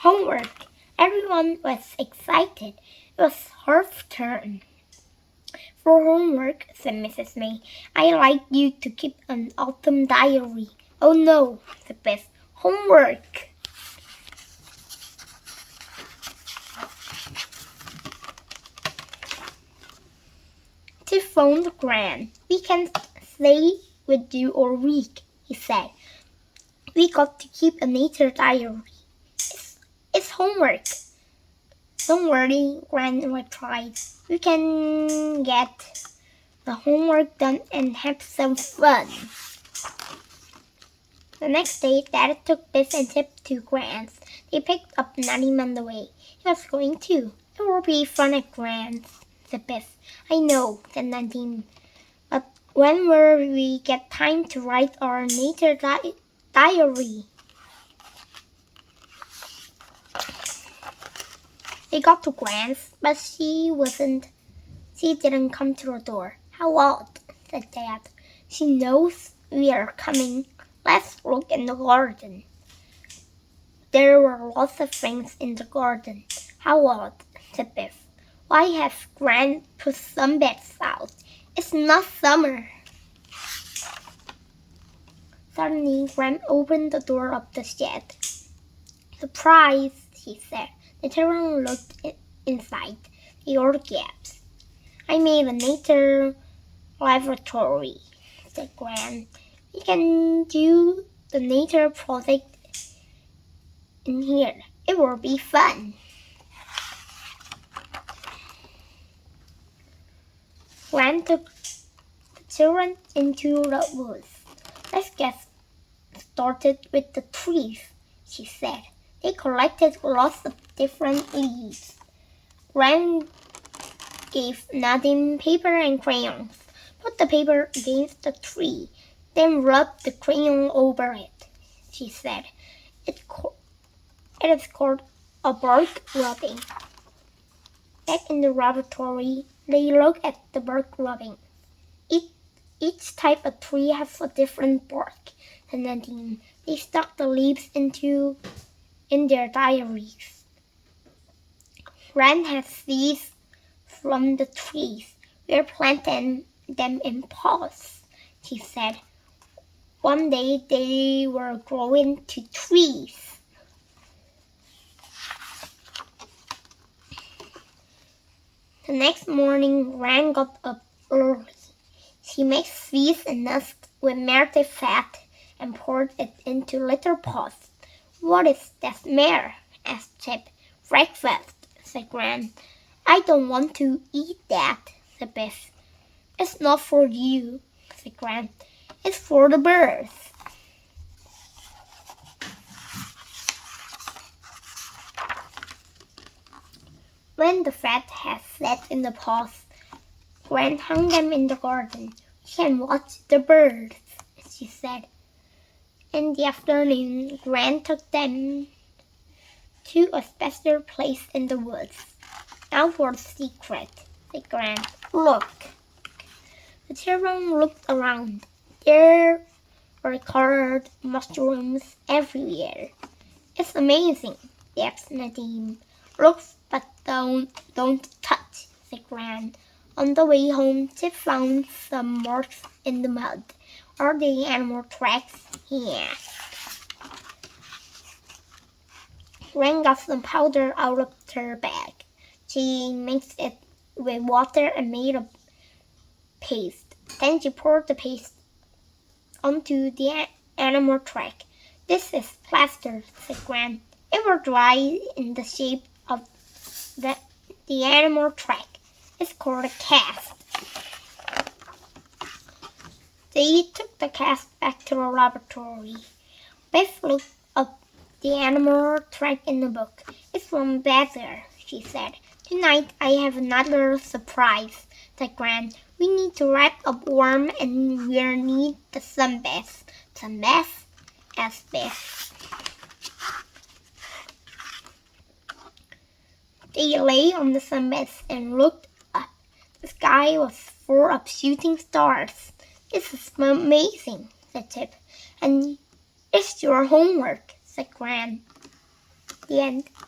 Homework. Everyone was excited. It was her turn. For homework, said Mrs. May, I'd like you to keep an autumn diary. Oh no, said Beth. Homework. Tip phoned Gran. We can't stay with you all week, he said. We got to keep a nature diary. It's homework. Don't worry, Gran replied. We can get the homework done and have some fun. The next day, Dad took Biff and Tip to Gran's. They picked up Nadim on the way. He was going too. It will be fun at Gran's, said Biff. I know, said Nadim. But when will we get time to write our nature diary? They got to Gran's, but she didn't come to the door. How odd, said Dad. She knows we are coming. Let's look in the garden. There were lots of things in the garden. How odd, said Biff. Why have Gran put sunbeds out? It's not summer. Suddenly, Gran opened the door of the shed. Surprise, she said. The children looked inside. They all gasped. I made a nature laboratory, said Gran. We can do the nature project in here. It will be fun. Gran took the children into the woods. Let's get started with the trees, she said. They collected lots of different leaves. Gran gave Nadim paper and crayons. Put the paper against the tree, then rub the crayon over it, she said. It is called a bark rubbing. Back in the laboratory, they looked at the bark rubbing. Each type of tree has a different bark, said Nadim. They stuck the leaves in their diaries. Gran has seeds from the trees. We're planting them in pots, she said. One day they were growing to trees. The next morning, Gran got up early. She made seeds and nuts with melted fat and poured it into little pots. What is that smell? Asked Chip. Breakfast, said Gran. I don't want to eat that, said Biff. It's not for you, said Gran. It's for the birds. When the fat had set in the pots, Gran hung them in the garden. We can watch the birds, she said. In the afternoon, Gran took them to a special place in the woods. Now for the secret, said Gran. Look. The children looked around. There were colored mushrooms everywhere. It's amazing, gasped Nadim. Look, but don't touch, said Gran. On the way home, Chip found some marks in the mud. Are they animal tracks? He asked. Gran got some powder out of her bag. She mixed it with water and made a paste. Then she poured the paste onto the animal track. This is plaster, said Gran. It will dry in the shape of the animal track. It's called a cast. They took the cast back to the laboratory. Beth looked up the animal track in the book. It's from back there, she said. Tonight I have another surprise, said Gran. We need to wrap up warm and we'll need the sunbath. Sunbath? Asked Beth. They lay on the sunbath and looked up. The sky was full of shooting stars. This is amazing, said Tip. And it's your homework, said Gran. The end.